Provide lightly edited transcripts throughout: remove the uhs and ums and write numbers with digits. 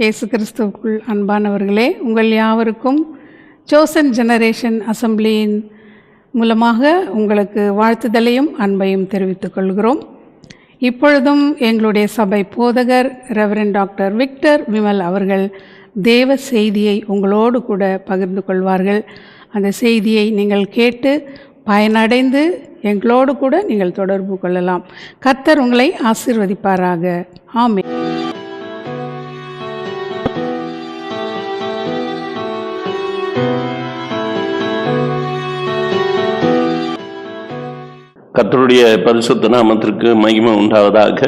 இயேசு கிறிஸ்துவுக்குள் அன்பானவர்களே, உங்கள் யாவருக்கும் சோசன் ஜெனரேஷன் அசம்பிளியின் மூலமாக உங்களுக்கு வாழ்த்துதலையும் அன்பையும் தெரிவித்துக் கொள்கிறோம். இப்பொழுதும் எங்களுடைய சபை போதகர் ரெவரண்ட் டாக்டர் விக்டர் விமல் அவர்கள் தேவ செய்தியை உங்களோடு கூட பகிர்ந்து கொள்வார்கள். அந்த செய்தியை நீங்கள் கேட்டு பயனடைந்து எங்களோடு கூட நீங்கள் தொடர்பு கொள்ளலாம். கர்த்தர் உங்களை ஆசீர்வதிப்பாராக. ஆமென். கர்த்தருடைய பரிசுத்த நாமத்திற்கு மகிமை உண்டாவதாக.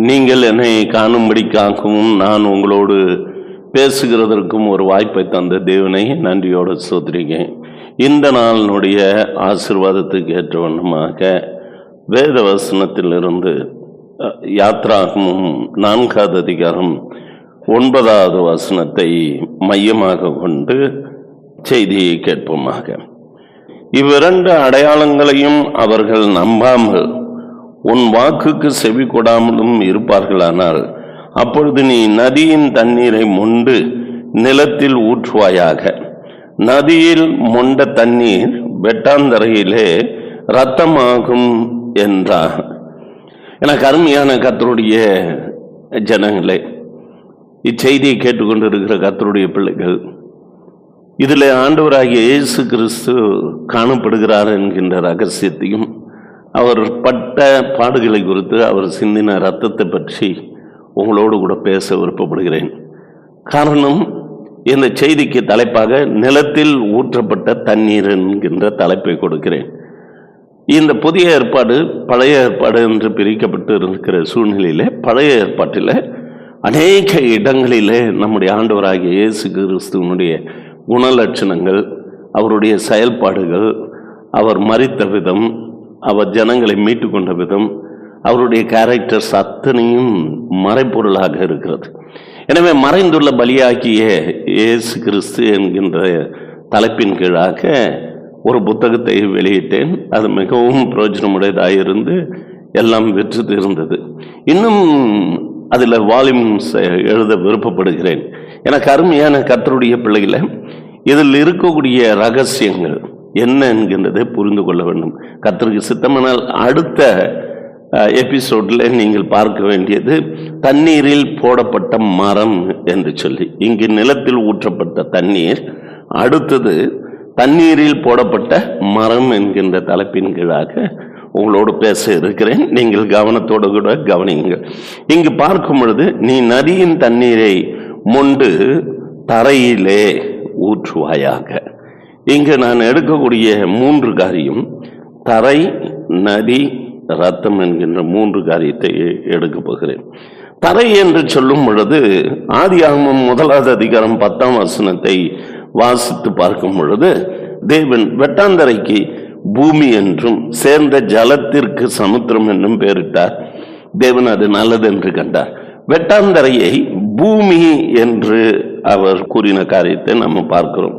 நீங்கள் என்னை காணும்படிக்காகவும் நான் உங்களோடு பேசுகிறதற்கும் ஒரு வாய்ப்பை தந்த தேவனை நன்றியோடு ஸ்தோத்திரிக்கிறேன். இந்த நாளினுடைய ஆசீர்வாதத்துக்கு ஏற்ற வண்ணமாக வேத வசனத்திலிருந்து யாத்ராகமும் 4வது அதிகாரம் 9வது வசனத்தை மையமாக கொண்டு செய்தியை கேட்போமாக. இவ்விரண்டு அடையாளங்களையும் அவர்கள் நம்பாமல் உன் வாக்குக்கு செவி கொடாமலும் இருப்பார்களானால் அப்பொழுது நீ நதியின் தண்ணீரை மொண்டு நிலத்தில் ஊற்றுவாயாக. நதியில் மொண்ட தண்ணீர் வெட்டாந்தரையிலே இரத்தமாகும் என்றார். எனக்கு அருமையான கர்த்தருடைய ஜனங்களே, இச்செய்தியை கேட்டுக்கொண்டிருக்கிற கர்த்தருடைய பிள்ளைகள், இதில் ஆண்டவராகிய இயேசு கிறிஸ்து காணப்படுகிறார் என்கின்ற ரகசியத்தையும் அவர் பட்ட பாடுகளை குறித்து அவர் சிந்தின இரத்தத்தை பற்றி உங்களோடு கூட பேச விருப்பப்படுகிறேன். காரணம், இந்த செய்திக்கு தலைப்பாக நிலத்தில் ஊற்றப்பட்ட தண்ணீர் என்கின்ற தலைப்பை கொடுக்கிறேன். இந்த புதிய ஏற்பாடு பழைய ஏற்பாடு என்று பிரிக்கப்பட்டு இருக்கிற சூழ்நிலையில் பழைய ஏற்பாட்டில் அநேக இடங்களிலே நம்முடைய ஆண்டவராகிய இயேசு கிறிஸ்துவனுடைய குணலட்சணங்கள், அவருடைய செயல்பாடுகள், அவர் மரித்த விதம், அவர் ஜனங்களை மீட்டு கொண்ட விதம், அவருடைய கேரக்டர்ஸ் அத்தனையும் மறைப்பொருளாக இருக்கிறது. எனவே மறைந்துள்ள பலியாக்கிய இயேசு கிறிஸ்து என்கின்ற தலைப்பின் கீழாக ஒரு புத்தகத்தை வெளியிட்டேன். அது மிகவும் பிரயோஜனமுடையதாக இருந்து எல்லாம் வெற்று இருந்தது. இன்னும் அதில் வால்யூம்ஸ் எழுத விருப்பப்படுகிறேன். எனக்கு அருமையான கர்த்தருடைய பிள்ளைகளை, இதில் இருக்கக்கூடிய ரகசியங்கள் என்ன என்கின்றதை புரிந்து கொள்ள வேண்டும். கர்த்தருக்கு சித்தமானால் அடுத்த எபிசோடில் நீங்கள் பார்க்க வேண்டியது தண்ணீரில் போடப்பட்ட மரம் என்று சொல்லி, இங்கு நிலத்தில் ஊற்றப்பட்ட தண்ணீர், அடுத்தது தண்ணீரில் போடப்பட்ட மரம் என்கின்ற தலைப்பின் கீழாக உங்களோடு பேச இருக்கிறேன். நீங்கள் கவனத்தோடு கூட கவனியுங்கள். இங்கு பார்க்கும் பொழுது நீ நதியின் தண்ணீரை மொண்டு தரையிலே ஊற்றுவாயாக. இங்கு நான் எடுக்கக்கூடிய 3 காரியம், தரை, நதி, ரத்தம் என்கின்ற 3 காரியத்தை எடுக்கப் போகிறேன். தரை என்று சொல்லும் பொழுது ஆதியாகமம் 1வது அதிகாரம் 10ஆம் வசனத்தை வாசித்து பார்க்கும் பொழுது தேவன் வெட்டாந்தரைக்கு பூமி என்றும் சேர்ந்த ஜலத்திற்கு சமுத்திரம் என்றும் பெயரிட்டார். தேவன் அது நல்லது என்று கண்டார். வெட்டாந்தரையை பூமி என்று அவர் கூறின காரியத்தை நம்ம பார்க்கிறோம்.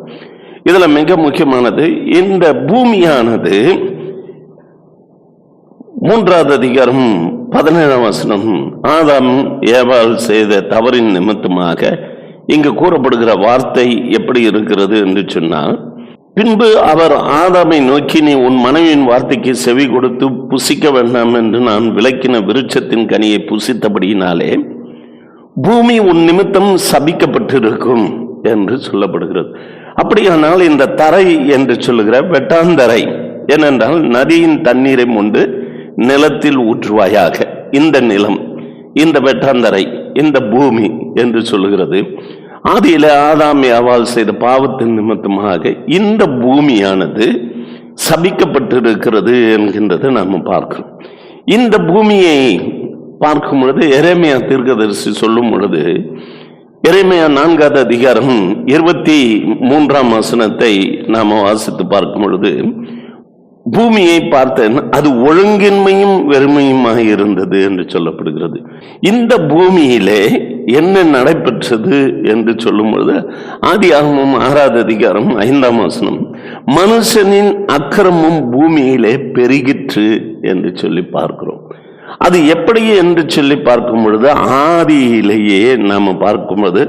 இதுல மிக முக்கியமானது, இந்த பூமியானது 3வது அதிகாரம் 17ஆம் வசனம் ஆதாம் ஏவாள் செய்த தவறின் நிமித்தமாக இங்கு கூறப்படுகிற வார்த்தை எப்படி இருக்கிறது என்று சொன்னால், பின்பு அவர் ஆதாமை நோக்கி, நீ உன் மனைவியின் வார்த்தைக்கு செவி கொடுத்து புசிக்க வேண்டாம் என்று நான் விலக்கின விருட்சத்தின் கனியை புசித்தபடியினாலே பூமி உன் நிமித்தம் சபிக்கப்பட்டிருக்கும் என்று சொல்லப்படுகிறது. அப்படியானால் இந்த தரை என்று சொல்லுகிற வெட்டாந்தரை, ஏனென்றால் நதியின் தண்ணீரை கொண்டு நிலத்தில் ஊற்றுவாயாக. இந்த நிலம், இந்த வெட்டாந்தரை, இந்த பூமி என்று சொல்லுகிறது. ஆதியில ஆதாம் ஏவாள் செய்த பாவத்தின் நிமித்தமாக இந்த பூமியானது சபிக்கப்பட்டிருக்கிறது என்கின்றதை நாம் பார்க்கிறோம். இந்த பூமியை பார்க்கும் பொழுது எரேமியா தீர்க்கதரிசி சொல்லும் பொழுது, எரேமியா 4வது அதிகாரம் 23ஆம் வசனத்தை நாம் வாசித்து பார்க்கும் பொழுது, பூமியை பார்த்தேன், அது ஒழுங்கின்மையும் வெறுமையுமாக இருந்தது என்று சொல்லப்படுகிறது. இந்த பூமியிலே என்ன நடைபெற்றது என்று சொல்லும் பொழுது ஆதியாகமம் 6வது அதிகாரம் 5ஆம் வசனம், மனுஷனின் அக்கிரமம் பூமியிலே பெருகிற்று என்று சொல்லி பார்க்கிறோம். அது எப்படி என்று சொல்லி பார்க்கும் பொழுது ஆதியிலேயே நாம பார்க்கும்போது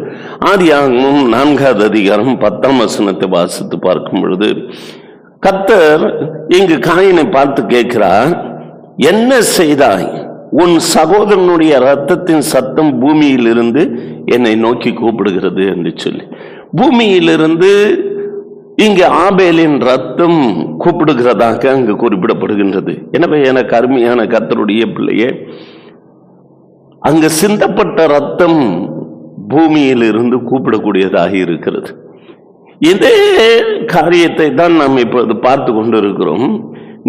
ஆதியாகமம் 4வது அதிகாரம் 10ஆம் வசனத்தை வாசித்து பார்க்கும் பொழுது கர்த்தர் இங்கு காயினை பார்த்து கேட்கிறார், என்ன செய்தாய்? உன் சகோதரனுடைய இரத்தத்தின் சத்தம் பூமியிலிருந்து என்னை நோக்கி கூப்பிடுகிறது என்று சொல்லி, பூமியிலிருந்து இங்கு ஆபேலின் ரத்தம் கூப்பிடுகிறதாக அங்கு குறிப்பிடப்படுகின்றது. எனவே எனக்கு அருமையான கர்த்தருடைய பிள்ளையே, அங்கு சிந்தப்பட்ட ரத்தம் பூமியிலிருந்து கூப்பிடக்கூடியதாக இருக்கிறது. இதே காரியத்தை தான் நாம் இப்போது பார்த்து கொண்டு இருக்கிறோம்.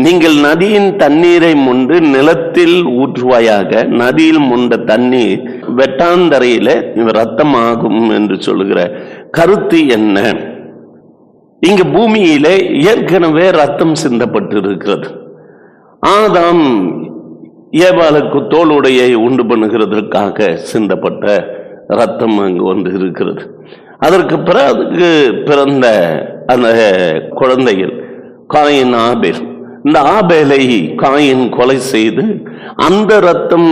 நீங்கள் நதியின் தண்ணீரை முண்டு நிலத்தில் ஊற்றுவாயாக, நதியில் முண்ட தண்ணீர் வெட்டாந்தரையில ரத்தமாகும் என்று சொல்லுகிற கருத்து என்ன? இங்கு பூமியிலே ஏற்கனவே ரத்தம் சிந்தப்பட்டு இருக்கிறது. ஆதாம் ஏவாளுக்கு தோலுடையை உண்டு பண்ணுகிறதற்காக சிந்தப்பட்ட ரத்தம் அங்கு ஒன்று இருக்கிறது. அதற்கு பிறகு பிறந்த அந்த குழந்தைகள் காயின் ஆபேல். இந்த ஆபேலை காயின் கொலை செய்து அந்த ரத்தம்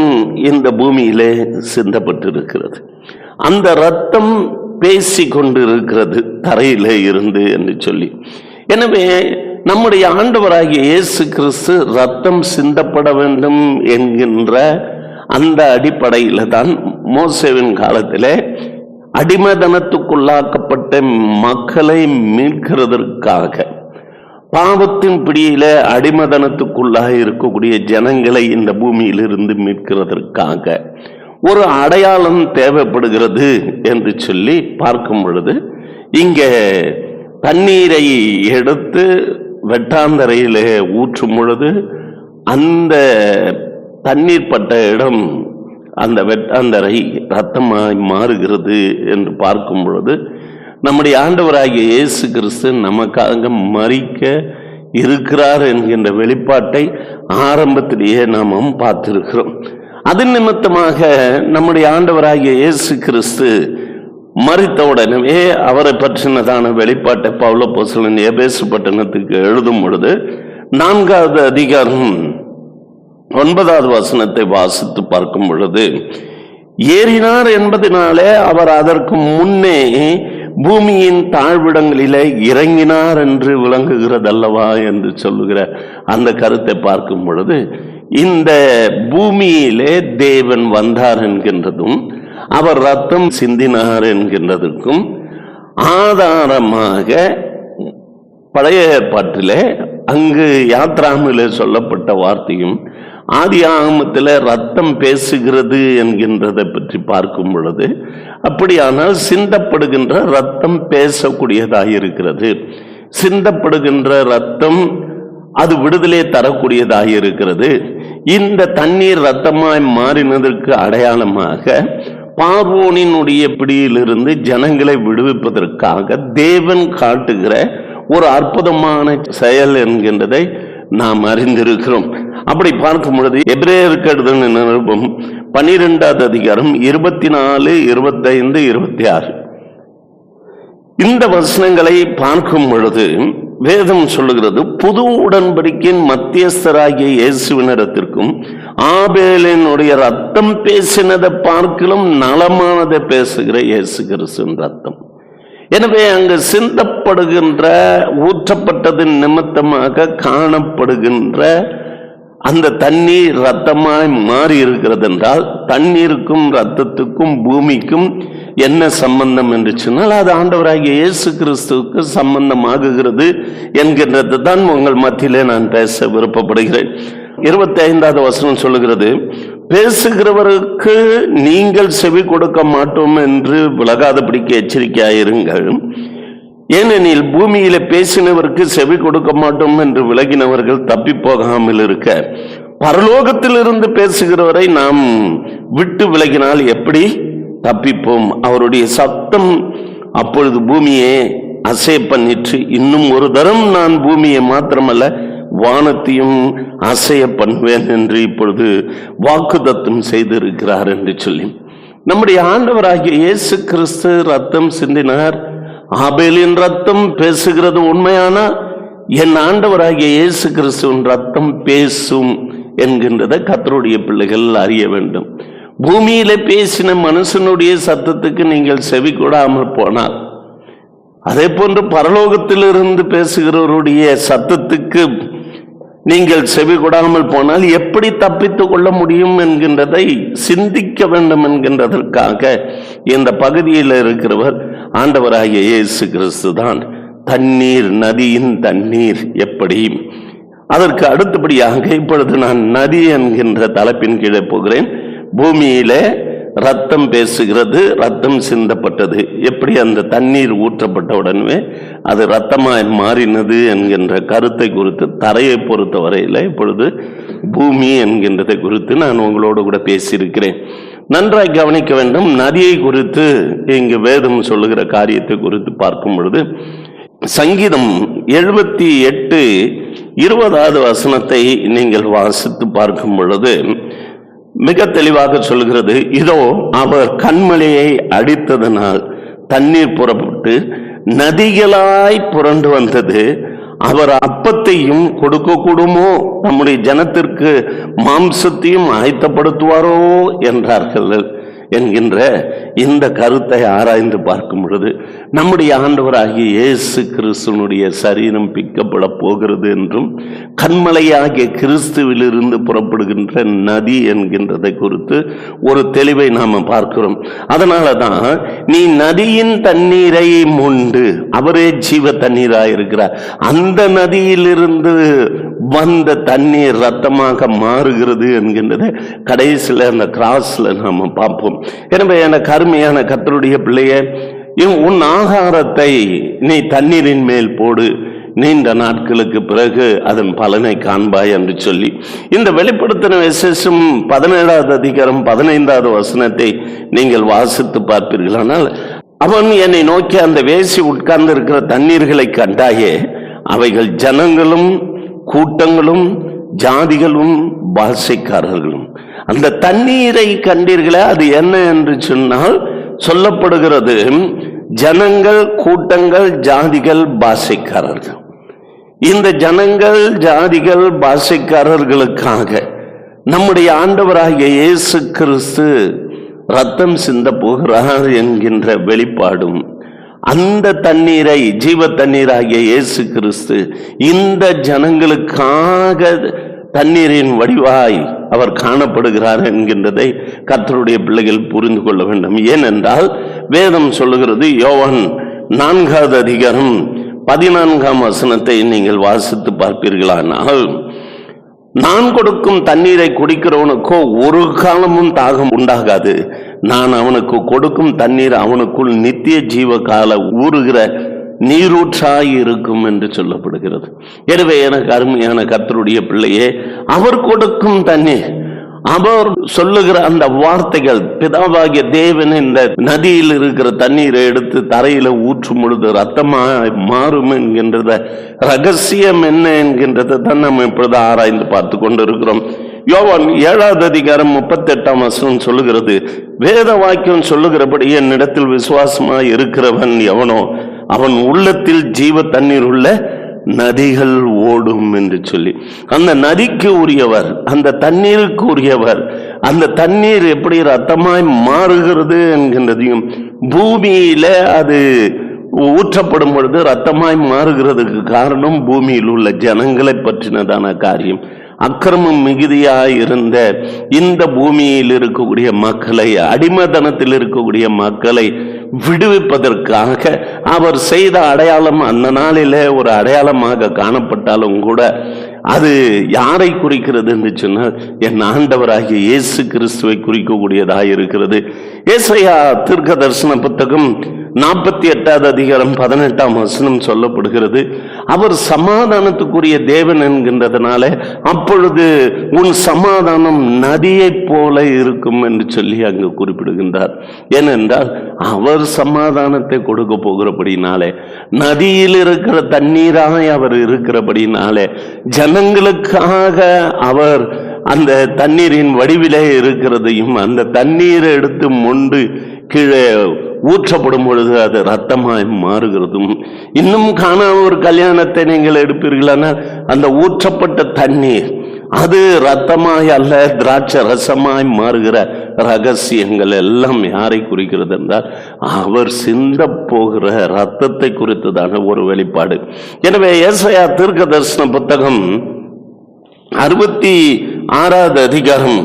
இந்த பூமியிலே சிந்தப்பட்டிருக்கிறது. அந்த ரத்தம் பேசி கொண்டிருக்கிறது தரையிலே இருந்து என்று சொல்லி. எனவே நம்முடைய ஆண்டவராகிய இயேசு கிறிஸ்து ரத்தம் சிந்தப்பட வேண்டும் என்கின்ற அந்த அடிப்படையில தான் மோசேவின் காலத்திலே அடிமைத்தனத்துக்குள்ளாக்கப்பட்ட மக்களை மீட்கிறதற்காக, பாவத்தின் பிடியில அடிமைத்தனத்துக்குள்ளாக இருக்கக்கூடிய ஜனங்களை இந்த பூமியிலிருந்து மீட்கிறதற்காக ஒரு அடையாளம் தேவைப்படுகிறது என்று சொல்லி பார்க்கும் பொழுது, இங்கே தண்ணீரை எடுத்து வெட்டாந்தரையிலே ஊற்றும் பொழுது அந்த தண்ணீர் பட்ட இடம் அந்த வெட்டாந்தரை ரத்தமாய் மாறுகிறது என்று பார்க்கும் பொழுது, நம்முடைய ஆண்டவராகிய இயேசு கிறிஸ்து நமக்காக மரிக்க இருக்கிறார் என்கின்ற வெளிப்பாட்டை ஆரம்பத்திலேயே நாம் பார்த்திருக்கிறோம். அது நிமித்தமாக நம்முடைய ஆண்டவராகிய இயேசு கிறிஸ்து மரித்தவுடனே அவரை பற்றினதான வெளிப்பாட்டை பவுல் அப்போஸ்தலன் எபேசு பட்டணத்துக்கு எழுதும் பொழுது 4வது அதிகாரம் 9வது வசனத்தை வாசித்து பார்க்கும் பொழுது, ஏறினார் என்பதனாலே அவர் அதற்கு முன்னே பூமியின் தாழ்விடங்களிலே இறங்கினார் என்று விளங்குகிறதல்லவா என்று சொல்லுகிற அந்த கருத்தை பார்க்கும் பொழுது, இந்த பூமியிலே தேவன் வந்தார் என்கின்றதும் அவர் ரத்தம் சிந்தினார் என்கின்றதற்கும் ஆதாரமாக பழைய ஏற்பாட்டிலே அங்கு யாத்ராமிலே சொல்லப்பட்ட வார்த்தையும் ஆதி ஆகமத்தில் ரத்தம் பேசுகிறது என்கின்றதை பற்றி பார்க்கும் பொழுது, அப்படியானால் சிந்தப்படுகின்ற ரத்தம் பேசக்கூடியதாக இருக்கிறது. சிந்தப்படுகின்ற ரத்தம் அது விடுதலை தரக்கூடியதாக இருக்கிறது. இந்த தண்ணீர் ரத்தமாய் மாறினதற்கு அடையாளமாக பார்வோனினுடைய பிடியிலிருந்து ஜனங்களை விடுவிப்பதற்காக தேவன் காட்டுகிற ஒரு அற்புதமான செயல் என்கின்றதை நாம் அறிந்திருக்கிறோம். அப்படி பார்க்கும் பொழுது எபிரேயருக்கு எழுதின நிருபம் 12வது அதிகாரம் 24, 25, 26 இந்த வசனங்களை பார்க்கும் பொழுது வேதம் சொல்லுகிறது, புது உடன்படிக்கையின் மத்தியஸ்தராகிய இயேசுவினிடத்திற்கும் ஆபேலினுடைய ரத்தம் பேசினதை பார்க்கிலும் நலமானதை பேசுகிற இயேசு கிறிஸ்துவின் ரத்தம். எனவே அங்கு சிந்தப்படுகின்ற ஊற்றப்பட்டதின் நிமித்தமாக காணப்படுகின்ற அந்த தண்ணீர் ரத்தமாய் மாறி இருக்கிறது என்றால், தண்ணீருக்கும் ரத்தத்துக்கும் பூமிக்கும் என்ன சம்பந்தம் என்று சொன்னால் அது ஆண்டவராகிய இயேசு கிறிஸ்துவுக்கு சம்பந்தமாகுகிறது என்கின்றது தான் உங்கள் மத்தியிலே நான் பேச விருப்பப்படுகிறேன். 25வது வசனம் சொல்லுகிறது, பேசுகிறவருக்கு நீங்கள் செவி கொடுக்க மாட்டோம் என்று விலகாதபடிக்கு எச்சரிக்கையாயிருங்கள். ஏனெனில் பூமியில பேசினவருக்கு செவி கொடுக்க மாட்டோம் என்று விலகினவர்கள் தப்பி போகாமல் இருக்க, பரலோகத்திலிருந்து பேசுகிறவரை நாம் விட்டு விலகினால் எப்படி தப்பிப்போம்? அவருடைய சத்தம் அப்பொழுது பூமியை அசைய பண்ணிற்று. இன்னும் ஒரு தரம் நான் பூமியை மாத்திரமல்ல வானத்தையும் அசைய பண்ணுவேன் என்று இப்பொழுது வாக்குத்தத்தம் செய்திருக்கிறார் என்று சொல்லி, நம்முடைய ஆண்டவராகிய இயேசு கிறிஸ்து ரத்தம் சிந்தினார். ஆபேலின் ரத்தம் பேசுகிறது உண்மையானா, என் ஆண்டவராகிய இயேசு கிறிஸ்துவின் ரத்தம் பேசும் என்கின்றதை கர்த்தருடைய பிள்ளைகள் அறிய வேண்டும். பூமியில பேசின மனுஷனுடைய சத்தத்துக்கு நீங்கள் செவி கொடாமல் போனால், அதே போன்று பரலோகத்திலிருந்து பேசுகிறவருடைய சத்தத்துக்கு நீங்கள் செவி கொடாமல் போனால் எப்படி தப்பித்துக் கொள்ள முடியும் என்கின்றதை சிந்திக்க வேண்டும் என்கின்றதற்காக இந்த பகுதியில் இருக்கிறவர் ஆண்டவராகிய இயேசு கிறிஸ்து தான். தண்ணீர், நதியின் தண்ணீர் எப்படி? அதற்கு அடுத்தபடியாக இப்பொழுது நான் நதி என்கின்ற தலைப்பின் கீழே போகிறேன். பூமியில ரத்தம் பேசுகிறது, ரத்தம் சிந்தப்பட்டது. எப்படி அந்த தண்ணீர் ஊற்றப்பட்ட உடனே அது ரத்தமாய் மாறினது என்கின்ற கருத்தை குறித்து தரையை பொறுத்த வரையில் இப்பொழுது பூமி என்கின்றதை குறித்து நான் உங்களோடு கூட பேசியிருக்கிறேன். நன்றாய் கவனிக்க வேண்டும். நதியை குறித்து இங்கு வேதம் சொல்லுகிற காரியத்தை குறித்து பார்க்கும் பொழுது சங்கீதம் 78:20 வசனத்தை நீங்கள் வாசித்து பார்க்கும் பொழுது மிக தெளிவாக சொல்கிறது. இதோ அவர் கண்மலையை அடித்ததனால் தண்ணீர் புறப்பட்டு நதிகளாய் புரண்டு வந்தது. அவர் அப்பத்தையும் கொடுக்க கூடுமோ, நம்முடைய ஜனத்திற்கு மாம்சத்தையும் ஆயத்தப்படுத்துவாரோ என்றார்கள் என்கின்ற இந்த கருத்தை ஆராய்ந்து பார்க்கும் பொழுது நம்முடைய ஆண்டவராகிய இயேசு கிறிஸ்துவனுடைய சரீரம் பிக்கப்பட போகிறது என்றும், கண்மலையாகிய கிறிஸ்துவிலிருந்து புறப்படுகின்ற நதி என்கின்றதை குறித்து ஒரு தெளிவை நாம் பார்க்கிறோம். அதனால தான் நீ நதியின் தண்ணீரை மொண்டு, அவரே ஜீவ தண்ணீராயிருக்கிறார், அந்த நதியிலிருந்து வந்த தண்ணீர் ரத்தமாக மாறுகிறது என்கின்றதை கடைசியில் அந்த கிராஸ்ல நாம பார்ப்போம். எனவே எனக்கு அருமையான கர்த்தருடைய பிள்ளையே, உன் ஆகாரத்தை நீ தண்ணீரின் மேல் போடு, நீண்ட நாட்களுக்கு பிறகு அதன் பலனை காண்பாய் என்று சொல்லி இந்த வெளிப்படுத்தின விசேஷம் 17வது அதிகாரம் 15வது வசனத்தை நீங்கள் வாசித்து பார்ப்பீர்களானால், அவன் என்னை நோக்கி அந்த வேசி உட்கார்ந்து இருக்கிற தண்ணீர்களை கண்டாயே, அவைகள் ஜனங்களும் கூட்டங்களும் ஜாதிகளும் பாஷைக்காரர்களும். அந்த தண்ணீரை கண்டீர்களே, அது என்ன என்று சொன்னால் சொல்லப்படுகிறது ஜனங்கள், கூட்டங்கள், ஜாதிகள், பாஷைக்காரர்கள். இந்த ஜனங்கள், ஜாதிகள், பாஷைக்காரர்களுக்காக நம்முடைய ஆண்டவராகிய இயேசு கிறிஸ்து ரத்தம் சிந்த போகிறார் என்கின்ற வெளிப்பாடும், அந்த தண்ணீரை ஜீவ தண்ணீராகிய இயேசு கிறிஸ்து இந்த ஜனங்களுக்காக தண்ணீரின் வடிவாய் அவர் காணப்படுகிறார் என்கின்றதை கர்த்தருடைய பிள்ளைகள் புரிந்து கொள்ள வேண்டும். ஏனென்றால் வேதம் சொல்லுகிறது, யோவான் 4வது அதிகாரம் 14ஆம் வசனத்தை நீங்கள் வாசித்து பார்ப்பீர்களானால், நான் கொடுக்கும் தண்ணீரை குடிக்கிறவனுக்கோ ஒரு காலமும் தாகம் உண்டாகாது, நான் அவனுக்கு கொடுக்கும் தண்ணீர் அவனுக்குள் நித்திய ஜீவ கால ஊறுகிற நீரூற்றாய் இருக்கும் என்று சொல்லப்படுகிறது. எனவே எனக்கு அருமையான கர்த்தருடைய பிள்ளையே, அவர் கொடுக்கும் தண்ணீர், அவர் சொல்லுகிற அந்த வார்த்தைகள், பிதாவாகிய தேவன் இந்த நதியில் இருக்கிற தண்ணீரை எடுத்து தரையில ஊற்றும் பொழுது ரத்தமாய் மாறும் என்கின்றத ரகசியம் என்ன என்கின்றதை தான் நம்ம இப்பொழுது ஆராய்ந்து பார்த்து கொண்டு இருக்கிறோம். யோவான் 7வது அதிகாரம் 38ஆம் வசனம் சொல்லுகிறது, வேத வாக்கியம் சொல்லுகிறபடி என்னிடத்தில் விசுவாசமாய் இருக்கிறவன் எவனோ அவன் உள்ளத்தில் ஜீவ தண்ணீர் உள்ள நதிகள் ஓடும் என்று சொல்லி, அந்த நதிக்கு உரியவர், அந்த தண்ணீருக்கு உரியவர். அந்த தண்ணீர் எப்படி ரத்தமாய் மாறுகிறது என்கின்றதையும், பூமியில அது ஊற்றப்படும் பொழுது ரத்தமாய் மாறுகிறதுக்கு காரணம் பூமியில் உள்ள ஜனங்களை பற்றினதான காரியம். அக்கிரமம் மிகுதியாய் இருந்த இந்த பூமியில் இருக்கக்கூடிய மக்களை, அடிமைத்தனத்தில் இருக்கக்கூடிய மக்களை விடுவிப்பதற்காக அவர் செய்த அடையாளம் அந்த நாளிலே ஒரு அடையாளமாக காணப்பட்டாலும் கூட அது யாரை குறிக்கிறது என்று சொன்னால் என் ஆண்டவராகிய இயேசு கிறிஸ்துவை குறிக்கக்கூடியதாக இருக்கிறது. ஏசாயா தீர்க்க தரிசன புத்தகம் 48வது அதிகாரம் 18ஆம் வசனம் சொல்லப்படுகிறது, அவர் சமாதானத்துக்குரிய தேவன் என்கின்றதுனால அப்பொழுது உன் சமாதானம் நதியை போல இருக்கும் என்று சொல்லி அங்கு குறிப்பிடுகின்றார். ஏனென்றால் அவர் சமாதானத்தை கொடுக்க போகிறபடினாலே, நதியில் இருக்கிற தண்ணீராய் அவர் இருக்கிறபடினாலே, ஜனங்களுக்காக அவர் அந்த தண்ணீரின் வடிவிலே இருக்கிறதையும், அந்த தண்ணீரை எடுத்து மொண்டு கீழே ஊற்றப்படும் பொழுது அது ரத்தமாய் மாறுகிறதும். இன்னும் காணாம ஒரு கல்யாணத்தை நீங்கள் எடுப்பீர்களானால் அந்த ஊற்றப்பட்ட தண்ணீர் அது ரத்தமாய் அல்ல திராட்சை ரசமாய் மாறுகிற ரகசியங்கள் எல்லாம் யாரை குறிக்கிறது என்றால் அவர் சிந்த போகிற ரத்தத்தை குறித்ததான ஒரு வெளிப்பாடு. எனவே ஏசாயா தீர்க்க தரிசன புத்தகம் 66வது அதிகாரம்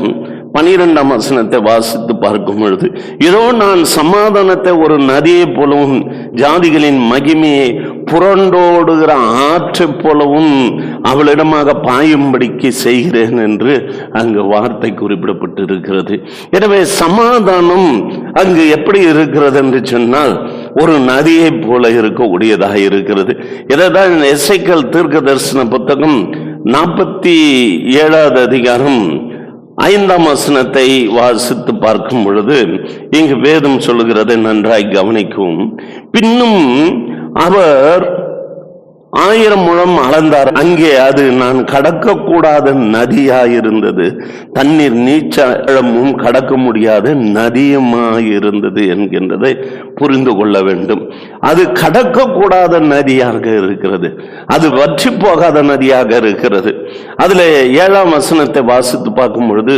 12ஆம் வசனத்தை வாசித்து பார்க்கும் பொழுது, இதோ நான் சமாதானத்தை ஒரு நதியை போலவும் ஜாதிகளின் மகிமையை புரண்டோடுகிற ஆற்றை போலவும் அவளிடமாக பாயும்படிக்கு செய்கிறேன் என்று அங்கு வார்த்தை குறிப்பிடப்பட்டு இருக்கிறது. எனவே சமாதானம் அங்கு எப்படி இருக்கிறது என்று சொன்னால் ஒரு நதியை போல இருக்கக்கூடியதாக இருக்கிறது. இதைதான் எசேக்கியேல் தீர்க்க தரிசன புத்தகம் 47வது அதிகாரம் 5ஆம் வசனத்தை வாசித்து பார்க்கும் பொழுது இங்கு வேதம் சொல்லுகிறதை நன்றாய் கவனிக்கும். பின்னும் அவர் 1000 முழம் அளந்தார். அங்கே அது நான் கடக்கக்கூடாத நதியாயிருந்தது, தண்ணீர் நீச்சமும் கடக்க முடியாத நதியுமாயிருந்தது என்கின்றதை புரிந்து கொள்ள வேண்டும். அது கடக்கக்கூடாத நதியாக இருக்கிறது, அது வற்றி போகாத நதியாக இருக்கிறது. அதுல 7ஆம் வசனத்தை வாசித்து பார்க்கும் பொழுது,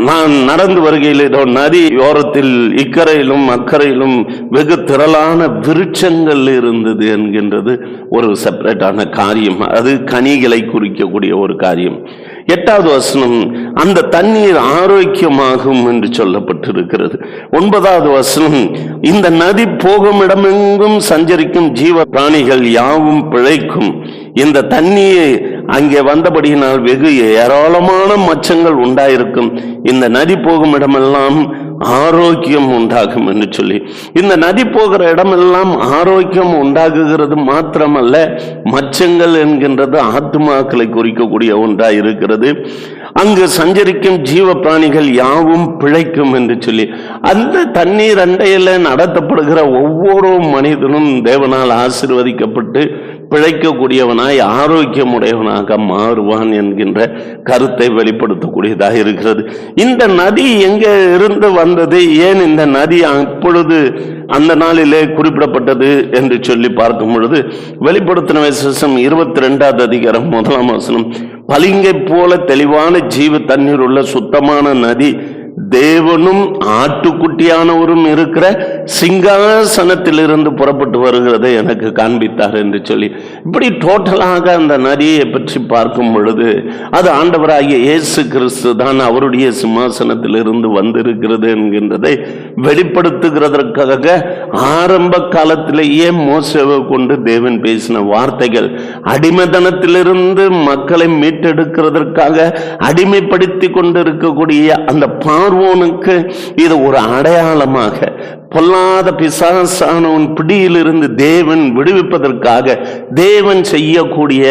நான் நடந்து வருகையில் இதோ நதி ஓரத்தில் இக்கரையிலும் அக்கறையிலும் வெகு திரளான விருட்சங்கள் இருந்தது என்கின்றது ஒரு செப்பரேட்டான காரியம். அது கனிகளை குறிக்கக்கூடிய ஒரு காரியம். 8வது வசனம், அந்த தண்ணீர் ஆரோக்கியமாகும் என்று சொல்லப்பட்டிருக்கிறது. 9வது வசனம், இந்த நதி போகும் இடமெங்கும் சஞ்சரிக்கும் ஜீவ பிராணிகள் யாவும் பிழைக்கும். இந்த தண்ணியை அங்கே வந்தபடியினால் வெகு ஏராளமான மச்சங்கள் உண்டாயிருக்கும். இந்த நதி போகும் இடமெல்லாம் ஆரோக்கியம் உண்டாகும் என்று சொல்லி, இந்த நதி போகிற இடமெல்லாம் ஆரோக்கியம் உண்டாகுகிறது மாத்திரமல்ல, மச்சங்கள் என்கின்றது ஆத்துமாக்களை குறிக்கக்கூடிய ஒன்றாய் இருக்கிறது. அங்கு சஞ்சரிக்கும் ஜீவ பிராணிகள் யாவும் பிழைக்கும் என்று சொல்லி, அந்த தண்ணீர் அண்டையில் நடத்தப்படுகிற ஒவ்வொரு மனிதனும் தேவனால் ஆசீர்வதிக்கப்பட்டு பிழைக்கக்கூடியவனாய் ஆரோக்கியமுடையவனாக மாறுவான் என்கின்ற கருத்தை வெளிப்படுத்தக்கூடியதாக இருக்கிறது. இந்த நதி எங்கே இருந்து வந்தது, ஏன் இந்த நதி அப்பொழுது அந்த நாளிலே குறிப்பிடப்பட்டது என்று சொல்லி பார்க்கும் பொழுது, வெளிப்படுத்தின விசேஷம் 22வது அதிகாரம் 1ஆம் வசனம், பளிங்கை போல தெளிவான ஜீவ தண்ணீர் உள்ள சுத்தமான நதி தேவனும் ஆட்டுக்குட்டியானவரும் இருக்கிற சிங்காசனத்திலிருந்து புறப்பட்டு வருகிறதை எனக்கு காண்பித்தார் என்று சொல்லி, இப்படி டோட்டலாக அந்த நதியை பற்றி பார்க்கும் பொழுது அது ஆண்டவராகிய இயேசு கிறிஸ்து தான் அவருடைய சிம்மாசனத்திலிருந்து வந்திருக்கிறது என்கின்றதை வெளிப்படுத்துகிறதற்காக ஆரம்ப காலத்திலேயே மோசேவை கொண்டு தேவன் பேசின வார்த்தைகள், அடிமைத்தனத்திலிருந்து மக்களை மீட்டெடுக்கிறதற்காக அடிமைப்படுத்தி கொண்டிருக்கக்கூடிய அந்த பார்வோனுக்கு இது ஒரு அடையாளமாக, பொல்லாத பிசாசானவன் பிடியிலிருந்து தேவன் விடுவிப்பதற்காக தேவன் செய்யக்கூடிய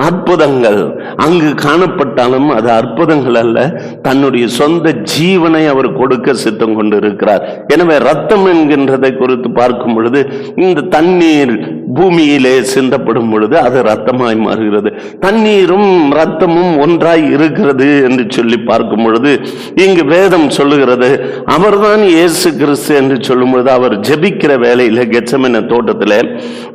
அற்புதங்கள் அங்கு காணப்பட்டாலும் அது அற்புதங்கள் அல்ல, தன்னுடைய சொந்த ஜீவனை அவர் கொடுக்க சித்தம் கொண்டிருக்கிறார். எனவே ரத்தம் என்கின்றதை குறித்து பார்க்கும் பொழுது, இந்த தண்ணீர் பூமியிலே சிந்தப்படும் பொழுது அது ரத்தமாய் மாறுகிறது. தண்ணீரும் ரத்தமும் ஒன்றாய் இருக்கிறது என்று சொல்லி பார்க்கும் பொழுது இங்கு வேதம் சொல்லுகிறது, அவர்தான் இயேசு கிறிஸ்து என்று சொல்லும் பொழுது அவர் ஜெபிக்கிற வேளையில கெத்செமனே தோட்டத்தில்,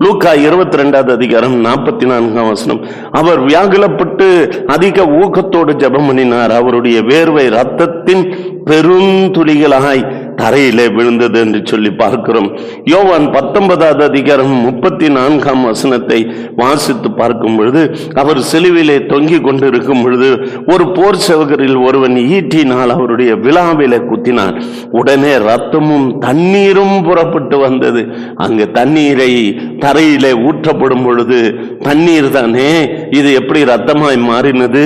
லூக்கா 22வது அதிகாரம் 44ஆம் வசனம், அவர் வியாகுலப்பட்டு அதிக ஊக்கத்தோடு ஜெபம் பண்ணினார், அவருடைய வேர்வை ரத்தத்தின் பெருந்துளிகளாய் தரையிலே விழுந்தது என்று சொல்லி பார்க்கிறோம். யோவான் 19வது அதிகாரம் 34ஆம் வசனத்தை வாசித்து பார்க்கும் பொழுது, அவர் சிலுவிலே தொங்கிக் கொண்டிருக்கும் பொழுது ஒரு போர் சேவகரில் ஒருவன் ஈட்டினால் அவருடைய விலாவிலே குத்தினான், உடனே ரத்தமும் தண்ணீரும் புறப்பட்டு வந்தது. அங்கு தண்ணீரை தரையிலே ஊற்றப்படும் பொழுது தண்ணீர் தானே, இது எப்படி ரத்தமாய் மாறினது,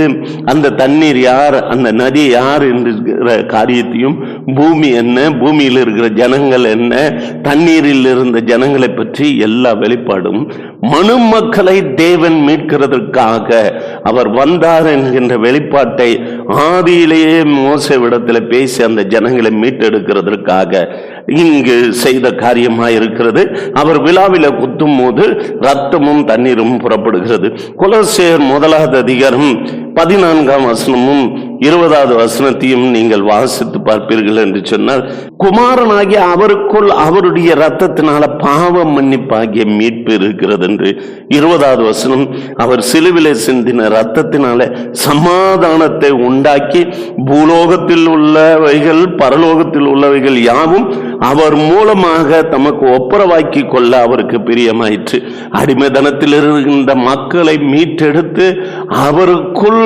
அந்த தண்ணீர் யார், அந்த நதி யார் என்கிற காரியத்தையும், பூமி என்ன, பூமியில் இருக்கிற ஜனங்கள் என்ன, தண்ணீரில் இருந்த ஜனங்களை பற்றி எல்லா வெளிப்பாடும் மனு மக்களை தேவன் மீட்கிறதற்காக அவர் வந்தார் என்கின்ற வெளிப்பாட்டை ஆதியிலேயே மோசேவிடத்தில் பேசி அந்த ஜனங்களை மீட்டெடுக்கிறதற்காக இங்கு செய்த காரியமாக இருக்கிறது. அவர் விழாவில குத்தும் போது ரத்தமும் தண்ணீரும் புறப்படுகிறது. கொலோசியர் 1வது அதிகாரம் 14ஆம் வசனமும் 20வது வசனத்தையும் நீங்கள் வாசித்து பார்ப்பீர்கள் என்று சொன்னால், குமாரனாகிய அவருக்குள் அவருடைய இரத்தத்தினால பாவ மன்னிப்பாகிய மீட்பு இருக்கிறது என்று 20வது வசனம், அவர் சிலுவிலே சிந்தின இரத்தத்தினால சமாதானத்தை உண்டாக்கி பூலோகத்தில் உள்ளவைகள் பரலோகத்தில் உள்ளவைகள் யாவும் அவர் மூலமாக தமக்கு ஒப்புரவாக்கி கொள்ள அவருக்கு பிரியமாயிற்று. அடிமைதனத்தில் இருந்த மக்களை மீட்டெடுத்து அவருக்குள்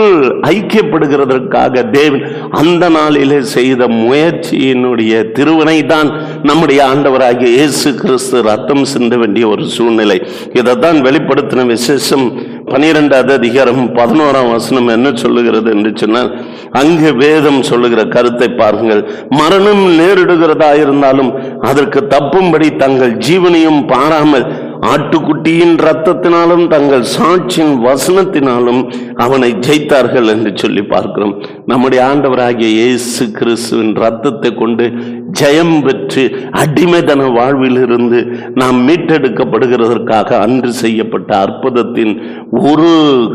ஐக்கியப்படுகிறதற்காக தேவன் அந்த நாளிலே செய்த முயற்சியினுடைய திருவினை தான் நம்முடைய ஆண்டவராகிய இயேசு கிறிஸ்து ரத்தம் சிந்த வேண்டிய ஒரு சூழ்நிலை. இதைத்தான் வெளிப்படுத்தின விசேஷம் 12வது அதிகாரம் 11ஆம் வசனம் என்ன சொல்லுகிறது என்று சொன்னால், அங்கு வேதம் சொல்லுகிற கருத்தை பாருங்கள். மரணம் நேரிடுகிறதா இருந்தாலும் அதற்கு தப்பும்படி தங்கள் ஜீவனையும் பாராமல் ஆட்டுக்குட்டியின் இரத்தத்தினாலும் தங்கள் சாட்சியின் வசனத்தினாலும் அவனை ஜெயித்தார்கள் என்று சொல்லி பார்க்கிறோம். நம்முடைய ஆண்டவராகிய இயேசு கிறிஸ்துவின் இரத்தத்தை கொண்டு ஜெயம் பெற்று அடிமைதன வாழ்வில் இருந்து நாம் மீட்டெடுக்கப்படுகிறதற்காக அன்று செய்யப்பட்ட அற்புதத்தின் ஒரு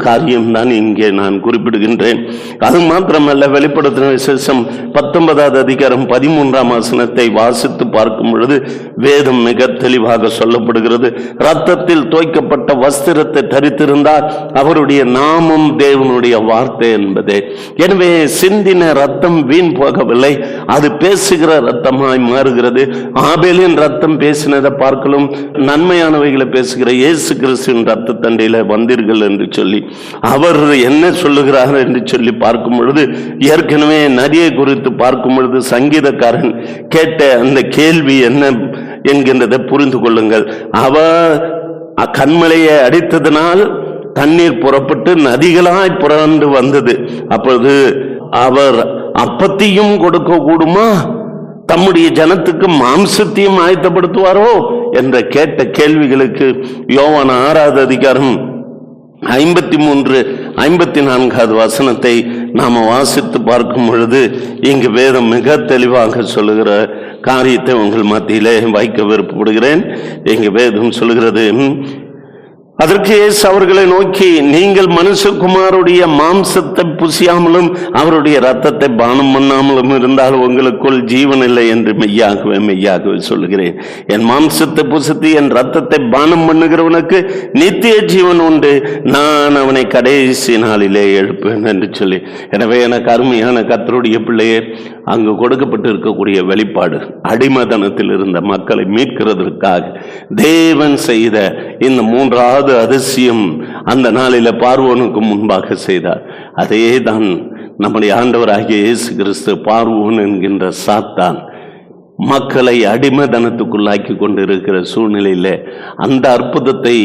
காரியம்தான் இங்கே நான் குறிப்பிடுகின்றேன். அது மாத்திரமல்ல, வெளிப்படுத்தின விசேஷம் 19வது அதிகாரம் 13ஆம் வசனத்தை வாசித்து பார்க்கும் பொழுது வேதம் மிக தெளிவாக சொல்லப்படுகிறது. இரத்தத்தில் தோய்க்கப்பட்ட வஸ்திரத்தை தரித்திருந்தார், அவருடைய நாமம் தேவனுடைய வார்த்தை என்பதே. எனவே சிந்தின ரத்தம் வீண் போகவில்லை, அது பேசுகிற ரத்தமாய் மாறுகிறது. ஆபேலின் ரத்தம் பேசினதை பார்க்கலும் நன்மையானவைகளை பேசுகிற இயேசு கிறிஸ்துவின் ரத்த தண்டையில வந்தீர்கள் என்று சொல்லி அவர் என்ன சொல்லுகிறார் என்று சொல்லி பார்க்கும் பொழுது, ஏற்கனவே நதியை குறித்து பார்க்கும் பொழுது சங்கீதக்காரன் கேட்ட அந்த கேள்வி என்ன என்கின்றதை புரிந்து கொள்ளுங்கள். அவர் கண்மலையை அடித்ததனால் தண்ணீர் புறப்பட்டு நதிகளாய் புரண்டு வந்தது. அப்பொழுது அவர் அப்பத்தையும் கொடுக்க கூடுமா, தம்முடைய ஜனத்துக்கு மாம்சத்தையும் ஆயத்தப்படுத்துவாரோ என்ற கேட்ட கேள்விகளுக்கு யோவான் 6வது அதிகாரம் 53, 54வது வசனத்தை நாம வாசித்து பார்க்கும் பொழுது இங்கு வேதம் மிக தெளிவாக சொல்லுகிற காரியத்தை உங்கள் மத்தியிலே வைக்க விருப்பப்படுகிறேன். இங்கு வேதம் சொல்லுகிறது, அதற்கு இயேசு அவர்களை நோக்கி, நீங்கள் மனுஷகுமாருடைய மாம்சத்தை புசியாமலும் அவருடைய இரத்தத்தை பானம் பண்ணாமலும் இருந்தால் உங்களுக்குள் ஜீவன் இல்லை என்று மெய்யாகவே மெய்யாகவே சொல்லுகிறேன். என் மாம்சத்தை புசித்து என் இரத்தத்தை பானம் பண்ணுகிறவனுக்கு நித்திய ஜீவன் உண்டு, நான் அவனை கடைசி நாளிலே எழுப்பேன் என்று சொல்லி. எனவே எனக்கு அருமையான கர்த்தருடைய பிள்ளையே, அங்கு கொடுக்கப்பட்டு இருக்கக்கூடிய வெளிப்பாடு அடிமைதனத்தில் இருந்த மக்களை மீட்கிறதற்காக தேவன் செய்த இந்த 3வது அதிசயம் அந்த நாளில பார்வோனுக்கு முன்பாக செய்தார். அதே தான் நம்முடைய ஆண்டவராகிய இயேசு கிறிஸ்து பார்வோன் என்கின்ற சாத்தான் மக்களை அடிமைதனத்துக்குள்ளாக்கி கொண்டிருக்கிற சூழ்நிலையில அந்த அற்புதத்தை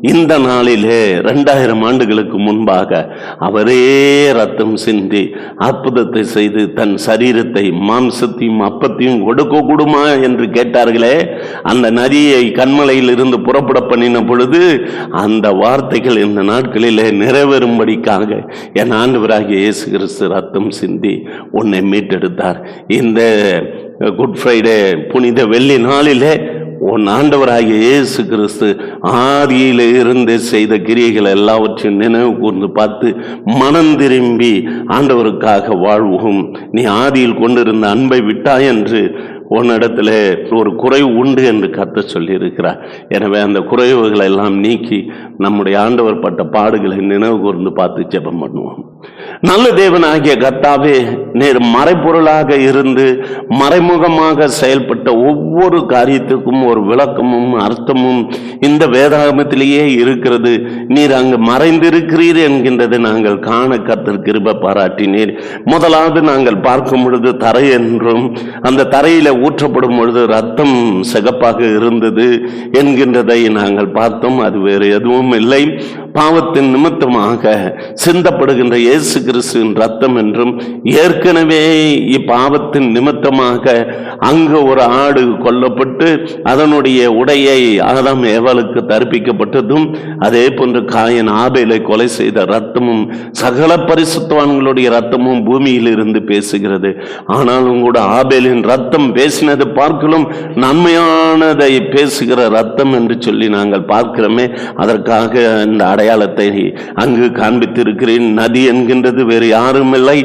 இந்த நாளிலே 2000 ஆண்டுகளுக்கு முன்பாக அவரே ரத்தம் சிந்தி அற்புதத்தை செய்து தன் சரீரத்தை மாம்சத்தையும் அப்பத்தையும் கொடுக்க கூடுமா என்று கேட்டார்களே, அந்த நதியை கண்மலையில் இருந்து புறப்பட பண்ணின பொழுது அந்த வார்த்தைகள் இந்த நாட்களிலே நிறைவேறும்படிக்காக என் ஆண்டவராகிய இயேசு கிறிஸ்து ரத்தம் சிந்தி உன்னை மீட்டெடுத்தார். இந்த குட் ஃப்ரைடே புனித வெள்ளி நாளிலே உன் ஆண்டவராகிய இயேசு கிறிஸ்து ஆதியில இருந்து செய்த கிரியைகள் எல்லாவற்றையும் நினைவு கூர்ந்து பார்த்து மனம் திரும்பி ஆண்டவருக்காக வாழ்வோம். நீ ஆதியில் கொண்டிருந்த அன்பை விட்டாய் என்று உன்னிடத்துல ஒரு குறைவு உண்டு என்று கர்த்தர் சொல்லி இருக்கிறார். எனவே அந்த குறைவுகளை எல்லாம் நீக்கி நம்முடைய ஆண்டவர் பட்ட பாடுகளை நினைவு கூர்ந்து பார்த்து ஜெபம் பண்ணுவோம். நல்ல தேவனாகிய கர்த்தாவே, நீர் மறைபொருளாக இருந்து மறைமுகமாக செயல்பட்ட ஒவ்வொரு காரியத்துக்கும் ஒரு விளக்கமும் அர்த்தமும் இந்த வேதாகமத்திலேயே இருக்கிறது. நீர் அங்கு மறைந்திருக்கிறீர் என்கின்றதை நாங்கள் காண கர்த்தர் கிருபை பாராட்டினீர். முதலாவது நாங்கள் பார்க்கும் பொழுது தரை என்றும் அந்த தரையில ஊற்றப்படும் பொழுது ரத்தம் சிகப்பாக இருந்தது என்கின்றதை நாங்கள் பார்த்தோம். அது வேறு எதுவும் இல்லை, பாவத்தின் நிமித்தமாக சிந்தப்படுகின்ற இயேசு கிறிஸ்துவின் ரத்தம் என்றும், ஏற்கனவே இப்பாவத்தின் நிமித்தமாக அங்கு ஒரு ஆடு கொல்லப்பட்டு அதனுடைய உடையை ஆதாம் ஏவாளுக்கு தரிப்பிக்கப்பட்டதும், அதே போன்று காயன் ஆபேலை கொலை செய்த ரத்தமும் சகல பரிசுத்தவான்களுடைய ரத்தமும் பூமியில் இருந்து பேசுகிறது. ஆனாலும் கூட ஆபேலின் ரத்தம் பேசினது பார்க்கலும் நன்மையானதை பேசுகிற ரத்தம் என்று சொல்லி நாங்கள் பார்க்கிறோமே, அதற்காக இந்த அடையாளத்தை அங்கு காண்பித்திருக்கிறேன். நதி என்கின்றது வேறு யாரும் இல்லை,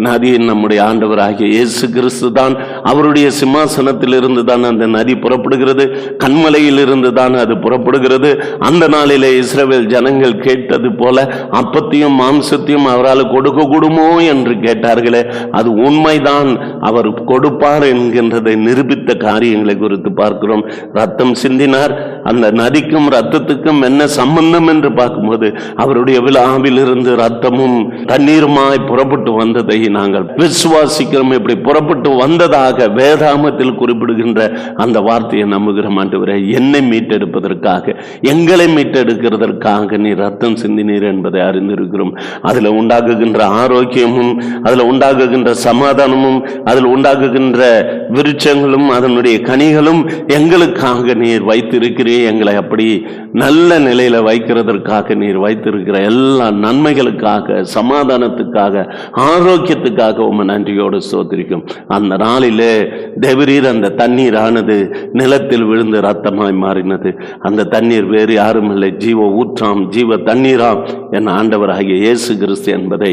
நதி நம்முடைய ஆண்டவராகிய இயேசு கிறிஸ்து தான். அவருடைய சிம்மாசனத்தில் இருந்து தான் அந்த நதி புறப்படுகிறது, கண்மலையில் இருந்து தான் அது புறப்படுகிறது. அந்த நாளிலே இஸ்ரவேல் ஜனங்கள் கேட்டது போல அப்பத்தையும் மாம்சத்தையும் அவரால் கொடுக்க கூடுமோ என்று கேட்டார்களே, அது உண்மைதான், அவர் கொடுப்பார் என்கின்றதை நிரூபித்த காரியங்களை குறித்து பார்க்கிறோம். ரத்தம் சிந்தினார். அந்த நதிக்கும் ரத்தத்துக்கும் என்ன சம்பந்தம் என்று பார்க்கும்போது அவருடைய விழாவில் இருந்து ரத்தமும் தண்ணீருமாய் புறப்பட்டு வந்ததை நாங்கள் விசுவாசிக்கிறோம். இப்படி புறப்பட்டு வந்ததாக வேதாமத்தில் குறிப்பிடுகின்ற அந்த வார்த்தையை நம்புகிறோம். ஆண்டவரே, என்னை மீட்டெடுப்பதற்காக, எங்களை மீட்டெடுக்கிறதற்காக நீ ரத்தம் சிந்தினீர் என்பதை அறிந்திருக்கிறோம். அதில் உண்டாகுகின்ற ஆரோக்கியமும், அதில் உண்டாகுகின்ற சமாதானமும், அதில் உண்டாகுகின்ற விருட்சங்களும் அதனுடைய கனிகளும் எங்களுக்காக நீர் வைத்திருக்கிறீர். எங்களை அப்படி நல்ல நிலையில வைக்கிறதற்காக நீர் வைத்திருக்கிற எல்லா நன்மைகளுக்காக, சமாதானத்துக்காக, ஆரோக்கியத்துக்காக உம்மை நன்றியோடு ஸ்தோத்திரிக்கும். அந்த நாளிலே தேவரீர் அந்த தண்ணீரானது நிலத்தில் விழுந்து ரத்தமாய் மாறினது. அந்த தண்ணீர் வேறு யாரும் இல்லை, ஜீவ ஊற்றாம், ஜீவ தண்ணீராம் என் ஆண்டவராகிய இயேசு கிறிஸ்து என்பதை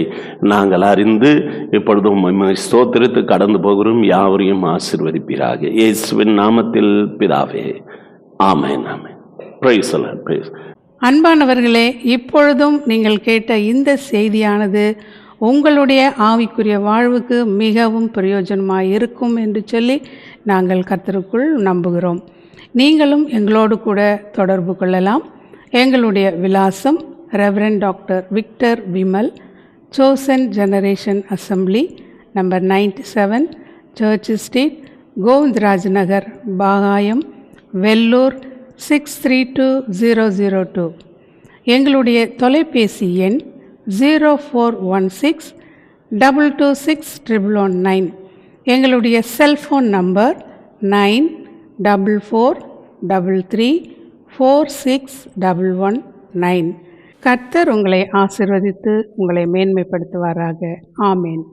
நாங்கள் அறிந்து இப்பொழுதும் உம்மை ஸ்தோத்திரித்து கடந்து போகிறோம். யாவரையும் ஆசீர்வதிப்பீராக இயேசுவின் நாமத்தில் பிதாவே, ஆமென். ஆமென். Praise the Lord. பிரைஸ். அன்பானவர்களே, இப்பொழுதும் நீங்கள் கேட்ட இந்த செய்தியானது உங்களுடைய ஆவிக்குரிய வாழ்வுக்கு மிகவும் பிரயோஜனமாக இருக்கும் என்று சொல்லி நாங்கள் கர்த்தருக்குள் நம்புகிறோம். நீங்களும் எங்களோடு கூட தொடர்பு கொள்ளலாம். எங்களுடைய விலாசம் ரெவரண்ட் டாக்டர் விக்டர் விமல், சோசன் generation assembly, number 97, church street, Govindaraj Nagar, Bagayam, Vellore 632002. எங்களுடைய தொலைபேசி எண் 0416 226 எங்களுடைய செல்ஃபோன் நம்பர் 9443346119. கர்த்தர் உங்களை ஆசீர்வதித்து உங்களை மேன்மைப்படுத்துவாராக. ஆமேன்.